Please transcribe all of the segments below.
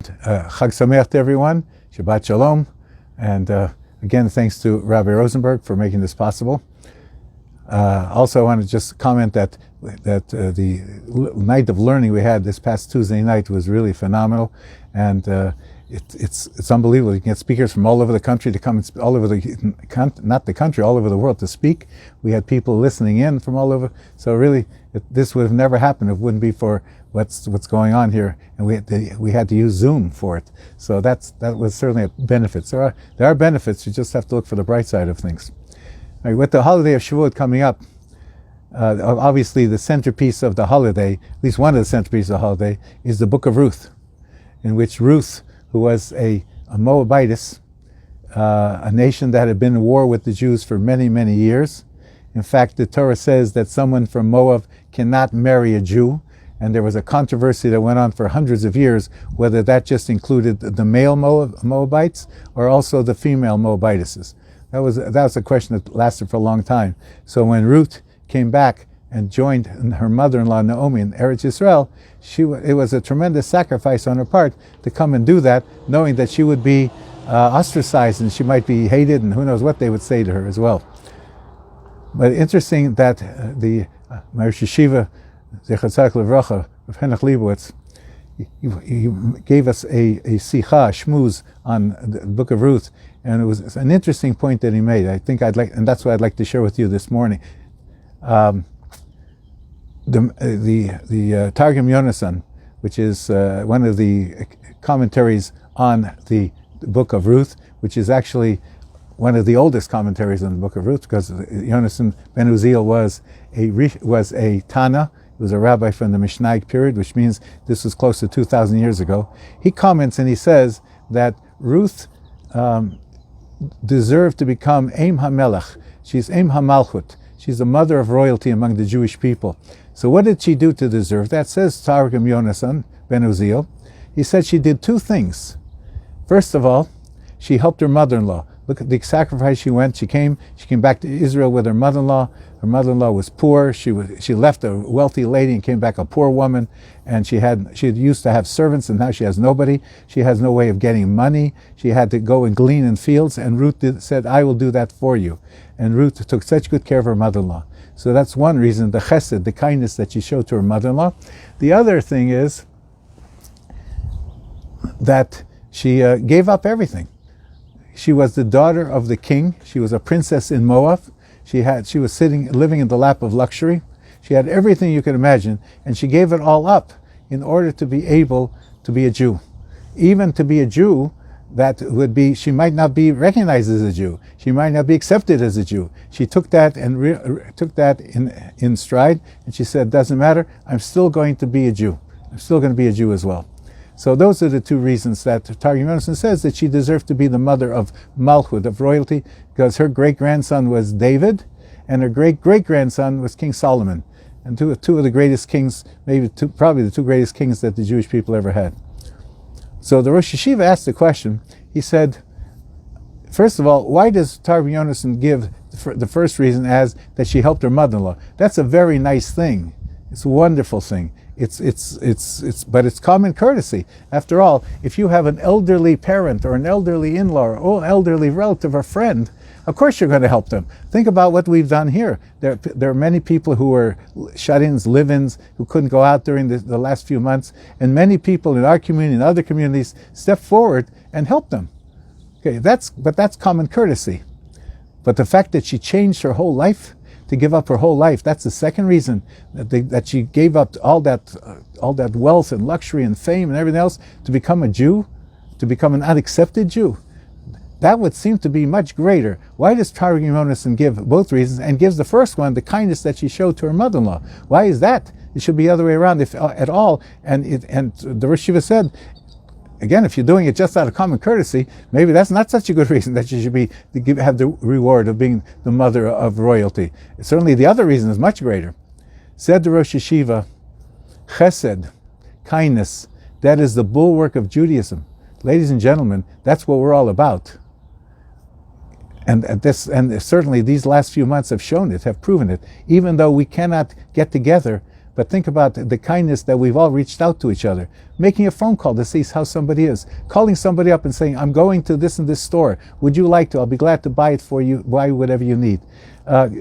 Chag Sameach to everyone, Shabbat Shalom, and again, thanks to Rabbi Rosenberg for making this possible. Also, I want to just comment that the night of learning we had this past Tuesday night was really phenomenal, and it's unbelievable. You can get speakers from all over the country to come, all over all over the world to speak. We had people listening in from all over, so really, this would have never happened if it wouldn't be for what's going on here, and we had to use Zoom for it. So that was certainly a benefit. So there are benefits. You just have to look for the bright side of things. Right, with the holiday of Shavuot coming up, obviously the centerpiece of the holiday, at least one of the centerpieces of the holiday, is the Book of Ruth, in which Ruth, who was a Moabitess, a nation that had been in war with the Jews for many, many years. In fact, the Torah says that someone from Moab cannot marry a Jew, and there was a controversy that went on for hundreds of years, whether that just included the male Moabites or also the female Moabitesses. That was a question that lasted for a long time. So when Ruth came back and joined her mother-in-law Naomi in Eretz Yisrael, it was a tremendous sacrifice on her part to come and do that, knowing that she would be ostracized and she might be hated, and who knows what they would say to her as well. But interesting that the Rosh Yeshiva, Zecher Tzaddik Livracha, of Henoch Leibowitz, he gave us a sicha, a shmuz on the Book of Ruth, and it was an interesting point that he made. I think and that's what I'd like to share with you this morning. The Targum Yonasan, which is one of the commentaries on the Book of Ruth, which is actually one of the oldest commentaries on the Book of Ruth, because Yonasan ben Uziel was a Tana. He was a rabbi from the Mishnaic period, which means this was close to 2,000 years ago. He comments and he says that Ruth deserved to become Eim HaMelech. She's Eim HaMalchut. She's the mother of royalty among the Jewish people. So what did she do to deserve that? Says Targum Yonasan ben Uziel. He said she did two things. First of all, she helped her mother-in-law. Look at the sacrifice she went. She came back to Israel with her mother-in-law. Her mother-in-law was poor. She left a wealthy lady and came back a poor woman. And she used to have servants, and now she has nobody. She has no way of getting money. She had to go and glean in fields. And Ruth said, "I will do that for you." And Ruth took such good care of her mother-in-law. So that's one reason, the chesed, the kindness that she showed to her mother-in-law. The other thing is that she gave up everything. She was the daughter of the king. She was a princess in Moab. She was living in the lap of luxury. She had everything you could imagine, and she gave it all up in order to be able to be a Jew. Even to be a Jew, she might not be recognized as a Jew. She might not be accepted as a Jew. She took that and took that in stride, and she said, "Doesn't matter. I'm still going to be a Jew. I'm still going to be a Jew as well." So those are the two reasons that Targum Yonasan says that she deserved to be the mother of Malchut, of royalty, because her great-grandson was David, and her great-great-grandson was King Solomon, and two of the greatest kings, probably the two greatest kings that the Jewish people ever had. So the Rosh Yeshiva asked the question. He said, first of all, why does Targum Yonasan give the first reason as that she helped her mother-in-law? That's a very nice thing. It's a wonderful thing. But it's common courtesy. After all, if you have an elderly parent or an elderly in-law or an elderly relative or friend, of course you're going to help them. Think about what we've done here. There are many people who were shut-ins, live-ins, who couldn't go out during the last few months, and many people in our community and other communities stepped forward and helped them. Okay, that's common courtesy. But the fact that she changed her whole life, to give up her whole life, that's the second reason that she gave up all that wealth and luxury and fame and everything else to become a Jew, to become an unaccepted Jew. That would seem to be much greater. Why does Targum Yonasan give both reasons and gives the first one, the kindness that she showed to her mother-in-law? Why is that? It should be the other way around, if at all. And the Rosh Yeshiva said, again, if you're doing it just out of common courtesy, maybe that's not such a good reason that you should have the reward of being the mother of royalty. Certainly the other reason is much greater. Said the Rosh Yeshiva, chesed, kindness, that is the bulwark of Judaism. Ladies and gentlemen, that's what we're all about. And certainly these last few months have shown it, have proven it. Even though we cannot get together, but think about the kindness that we've all reached out to each other. Making a phone call to see how somebody is. Calling somebody up and saying, I'm going to this and this store. Would you like to? I'll be glad to buy it for you, buy whatever you need.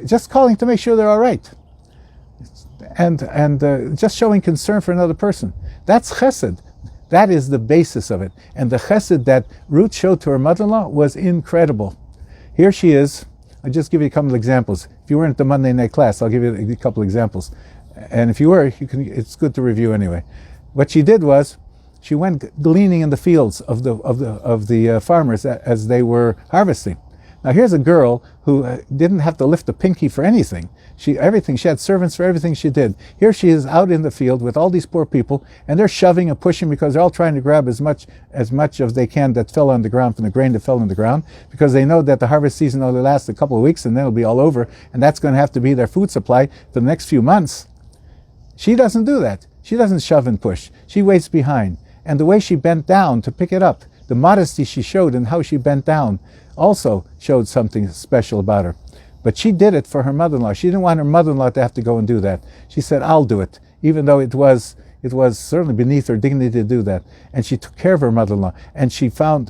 Just calling to make sure they're all right. And just showing concern for another person. That's chesed. That is the basis of it. And the chesed that Ruth showed to her mother-in-law was incredible. Here she is. I'll just give you a couple of examples. If you weren't at the Monday night class, I'll give you a couple of examples. And if you were, it's good to review anyway. What she did was, she went gleaning in the fields of the farmers as they were harvesting. Now here's a girl who didn't have to lift a pinky for anything. She had servants for everything she did. Here she is out in the field with all these poor people, and they're shoving and pushing because they're all trying to grab as much as they can that fell on the ground from the grain that fell on the ground, because they know that the harvest season only lasts a couple of weeks and then it'll be all over, and that's going to have to be their food supply for the next few months. She doesn't do that. She doesn't shove and push. She waits behind. And the way she bent down to pick it up, the modesty she showed and how she bent down, also showed something special about her. But she did it for her mother-in-law. She didn't want her mother-in-law to have to go and do that. She said, I'll do it, even though it was certainly beneath her dignity to do that. And she took care of her mother-in-law, and she found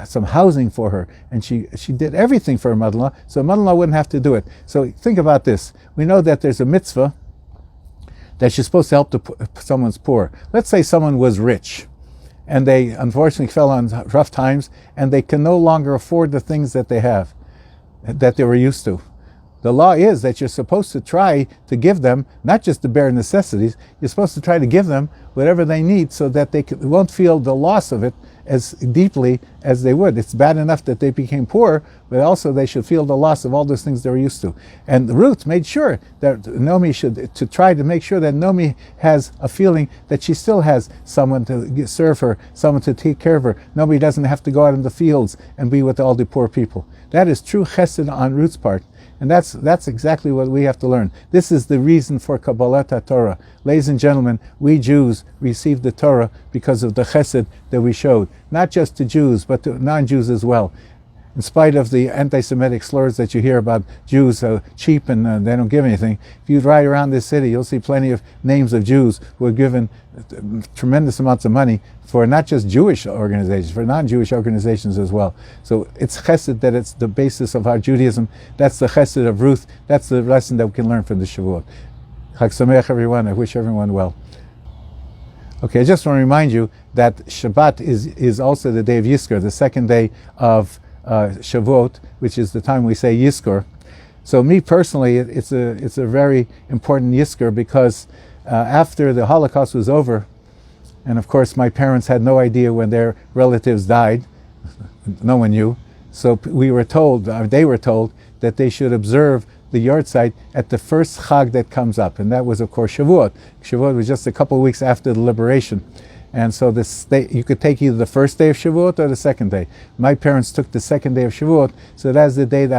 some housing for her, and she did everything for her mother-in-law, so her mother-in-law wouldn't have to do it. So think about this. We know that there's a mitzvah that she's supposed to help someone's poor. Let's say someone was rich, and they unfortunately fell on rough times, and they can no longer afford the things that they have, that they were used to. The law is that you're supposed to try to give them, not just the bare necessities, you're supposed to try to give them whatever they need so that they won't feel the loss of it as deeply as they would. It's bad enough that they became poor, but also they should feel the loss of all those things they were used to. And Ruth made sure that Naomi to try to make sure that Naomi has a feeling that she still has someone to serve her, someone to take care of her. Nobody doesn't have to go out in the fields and be with all the poor people. That is true chesed on Ruth's part. And that's exactly what we have to learn. This is the reason for Kabbalat Torah. Ladies and gentlemen, we Jews received the Torah because of the chesed that we showed. Not just to Jews, but to non-Jews as well. In spite of the anti-Semitic slurs that you hear about Jews cheap and they don't give anything, if you ride around this city, you'll see plenty of names of Jews who are given tremendous amounts of money for not just Jewish organizations, for non-Jewish organizations as well. So it's chesed that it's the basis of our Judaism. That's the chesed of Ruth. That's the lesson that we can learn from the Shavuot. Chag Sameach, everyone. I wish everyone well. Okay, I just want to remind you that Shabbat is also the day of Yizkor, the second day of Shavuot, which is the time we say Yizkor. So me personally, it's a very important Yizkor because after the Holocaust was over, and of course my parents had no idea when their relatives died, no one knew, so they were told that they should observe the yahrzeit at the first Chag that comes up, and that was of course Shavuot. Shavuot was just a couple of weeks after the liberation. And so you could take either the first day of Shavuot or the second day. My parents took the second day of Shavuot, so that's the day that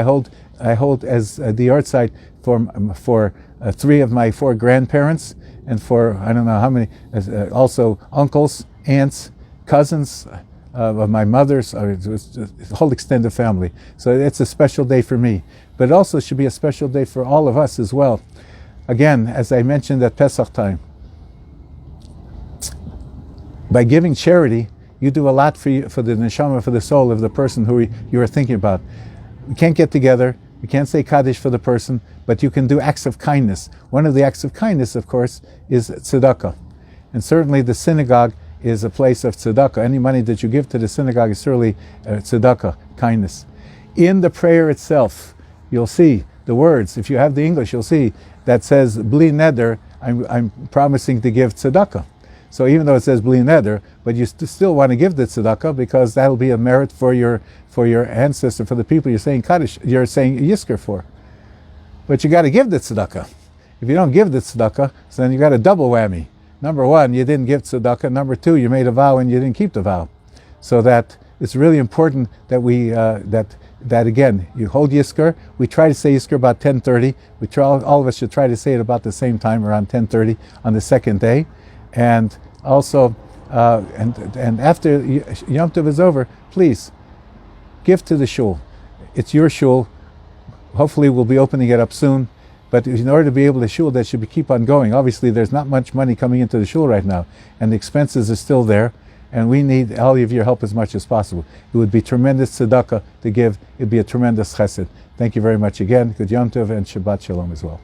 I hold as the yahrzeit for 3 of my 4 grandparents, and for I don't know how many, also uncles, aunts, cousins of my mother's. It was the whole extended family. So it's a special day for me, but it also should be a special day for all of us as well. Again, as I mentioned at Pesach time, by giving charity, you do a lot for the neshama, for the soul of the person who you are thinking about. We can't get together, we can't say Kaddish for the person, but you can do acts of kindness. One of the acts of kindness, of course, is tzedakah. And certainly the synagogue is a place of tzedakah. Any money that you give to the synagogue is certainly tzedakah, kindness. In the prayer itself, you'll see the words, if you have the English, you'll see that says, Bli neder, I'm promising to give tzedakah. So even though it says bli neder, but you still want to give the tzedakah because that'll be a merit for your ancestor, for the people you're saying Kaddish, you're saying Yizkor for. But you got to give the tzedakah. If you don't give the tzedakah, so then you got a double whammy. Number 1, you didn't give tzedakah. Number 2, you made a vow and you didn't keep the vow. So that it's really important that we that again you hold Yizkor. We try to say Yizkor about 10:30. All of us should try to say it about the same time, around 10:30 on the second day. And also, and after Yom Tov is over, please give to the shul. It's your shul. Hopefully, we'll be opening it up soon. But in order to be able to shul, that should keep on going. Obviously, there's not much money coming into the shul right now, and the expenses are still there, and we need all of your help as much as possible. It would be tremendous tzedakah to give. It would be a tremendous chesed. Thank you very much again. Good Yom Tov and Shabbat Shalom as well.